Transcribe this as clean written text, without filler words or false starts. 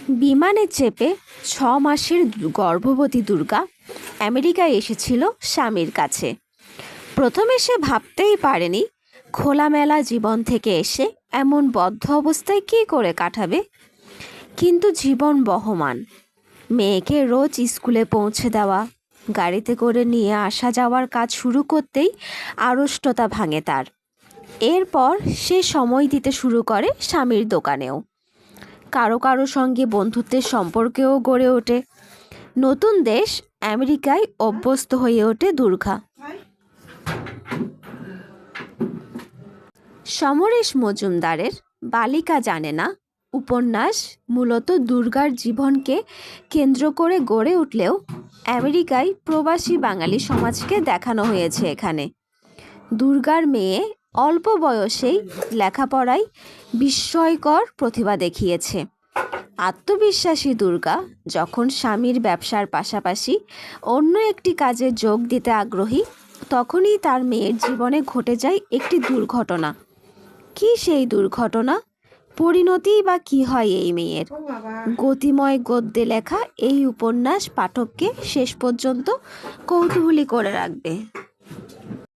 বিমানে চেপে 6 মাসের গর্ভবতী দুর্গা আমেরিকায় এসেছিল স্বামীর কাছে। প্রথমে সে ভাবতেই পারেনি খোলামেলা জীবন থেকে এসে এমন বদ্ধ অবস্থায় কী করে কাটাবে। কিন্তু জীবন বহমান। মেয়েকে রোজ স্কুলে পৌঁছে দেওয়া, গাড়িতে করে নিয়ে আসা যাওয়ার কাজ শুরু করতেই আড়ষ্টতা ভাঙে তার। এরপর সে সময় দিতে শুরু করে স্বামীর দোকানেও। কারো কারো সঙ্গে বন্ধুত্বের সম্পর্কেও গড়ে ওঠে। নতুন দেশ আমেরিকায় অভ্যস্ত হয়ে ওঠে দুর্গা। সমরেশ মজুমদারের বালিকা জানে না উপন্যাস মূলত দুর্গার জীবনকে কেন্দ্র করে গড়ে উঠলেও আমেরিকায় প্রবাসী বাঙালি সমাজকে দেখানো হয়েছে এখানে। দুর্গার মেয়ে অল্প বয়সেই লেখাপড়ায় বিস্ময়কর প্রতিভা দেখিয়েছে। আত্মবিশ্বাসী দুর্গা যখন স্বামীর ব্যবসার পাশাপাশি অন্য একটি কাজে যোগ দিতে আগ্রহী, তখনই তার মেয়ের জীবনে ঘটে যায় একটি দুর্ঘটনা। কি সেই দুর্ঘটনা? পরিণতিই বা কী হয় এই মেয়ের? গতিময় গদ্যে লেখা এই উপন্যাস পাঠককে শেষ পর্যন্ত কৌতূহলী করে রাখবে।